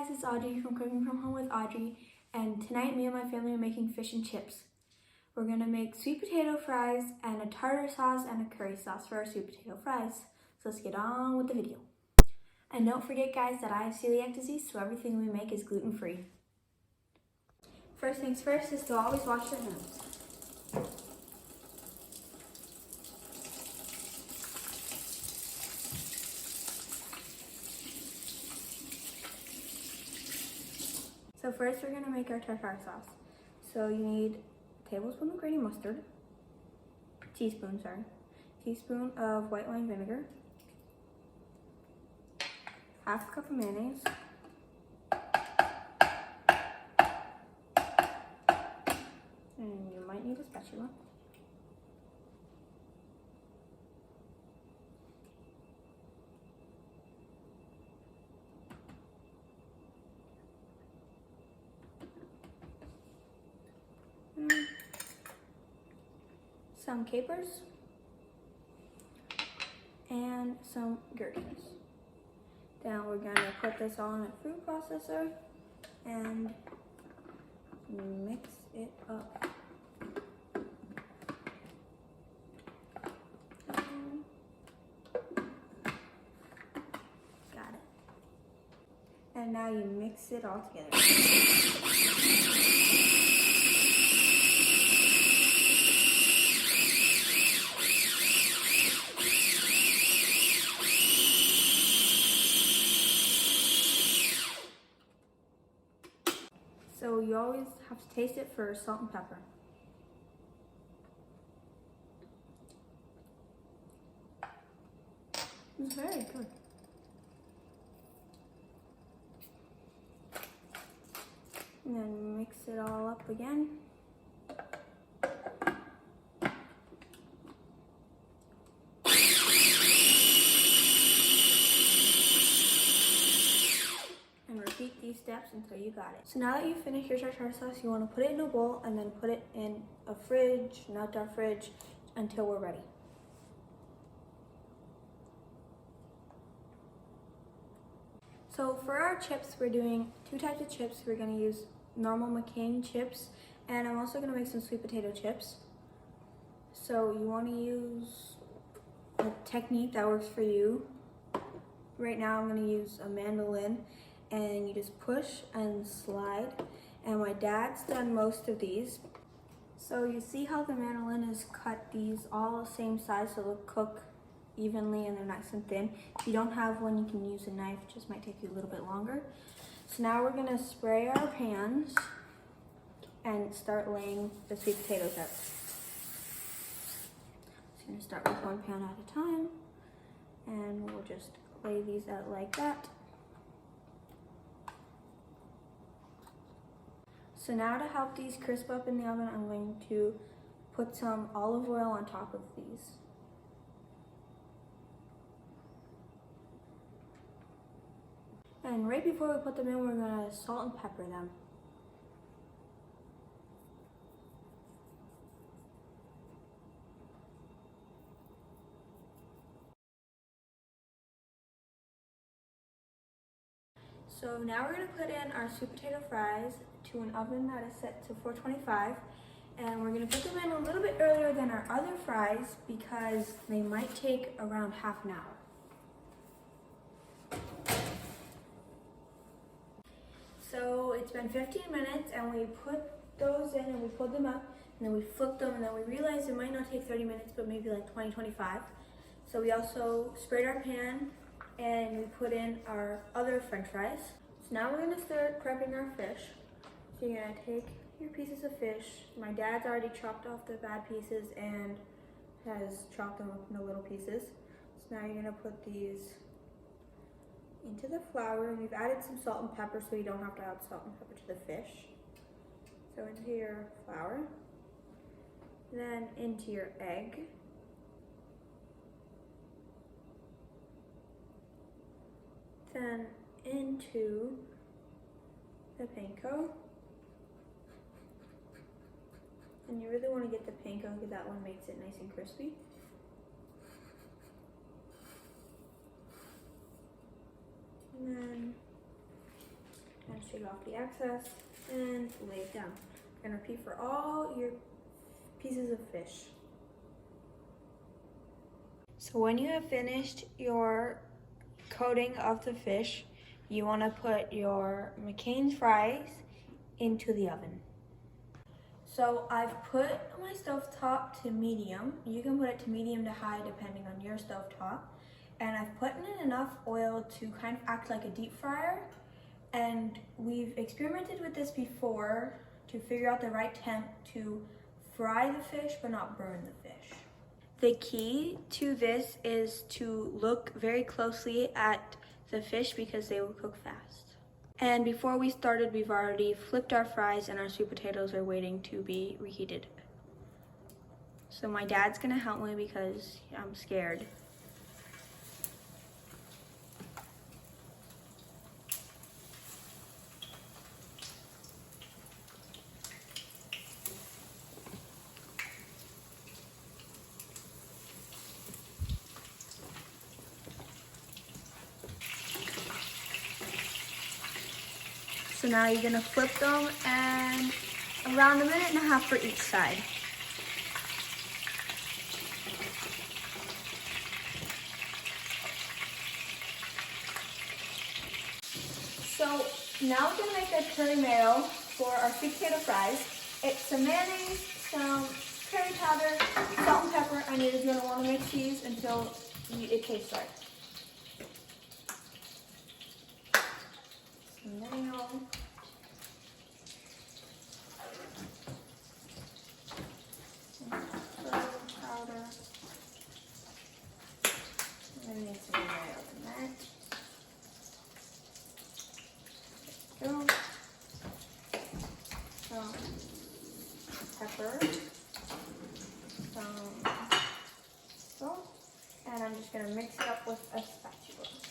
guys, it's Audrey from Cooking From Home with Audrey, and tonight me and my family are making fish and chips. We're gonna make sweet potato fries and a tartar sauce and a curry sauce for our sweet potato fries. So let's get on with the video. And don't forget guys that I have celiac disease, so everything we make is gluten-free. First things first is to always wash your hands. So first we're gonna make our tartar sauce. So you need a tablespoon of grainy mustard, teaspoon of white wine vinegar, half a cup of mayonnaise, and you might need a spatula. Some capers and some gherkins. Then we're going to put this all in a food processor and mix it up. Got it. And now you mix it all together. So you always have to taste it for salt and pepper. It's very good. And then mix it all up again. Repeat these steps until you got it. So now that you've finished your tartar sauce, you want to put it in a bowl and then put it in a fridge, an outdoor fridge, until we're ready. So for our chips, we're doing two types of chips. We're going to use normal McCain chips, and I'm also going to make some sweet potato chips. So you want to use a technique that works for you. Right now I'm going to use a mandolin, and you just push and slide, and my dad's done most of these. So you see how the mandolin has cut these all the same size so they'll cook evenly and they're nice and thin. If you don't have one, you can use a knife, it just might take you a little bit longer. So now we're gonna spray our pans and start laying the sweet potatoes out. So I'm gonna start with one pan at a time, and we'll just lay these out like that. So now to help these crisp up in the oven, I'm going to put some olive oil on top of these. And right before we put them in, we're going to salt and pepper them. So now we're going to put in our sweet potato fries to an oven that is set to 425, and we're going to put them in a little bit earlier than our other fries because they might take around half an hour. So it's been 15 minutes and we put those in and we pulled them up, and then we flipped them, and then we realized it might not take 30 minutes but maybe like 20-25. So we also sprayed our pan and we put in our other french fries. So now we're going to start prepping our fish. So you're going to take your pieces of fish. My dad's already chopped off the bad pieces and has chopped them up into little pieces. So now you're going to put these into the flour, and we've added some salt and pepper so you don't have to add salt and pepper to the fish. So into your flour, then into your egg, then into the panko, and you really want to get the panko because that one makes it nice and crispy. And then take off the excess and lay it down. And repeat for all your pieces of fish. So when you have finished your coating of the fish, you want to put your McCain's fries into the oven. So I've put my stovetop to medium. You can put it to medium to high depending on your stovetop. And I've put in enough oil to kind of act like a deep fryer. And we've experimented with this before to figure out the right temp to fry the fish but not burn the fish. The key to this is to look very closely at the fish because they will cook fast. And before we started, we've already flipped our fries and our sweet potatoes are waiting to be reheated. So my dad's gonna help me because I'm scared. So now you're gonna flip them and around 1.5 minutes for each side. So now we're gonna make a curry mayo for our sweet potato fries. It's some mayonnaise, some curry powder, salt and pepper, and you're gonna wanna mix these until it tastes right. Some mayo. Some curry powder. And then need some mayo in that. Go. Some pepper, some salt, and I'm just gonna mix it up with a spatula.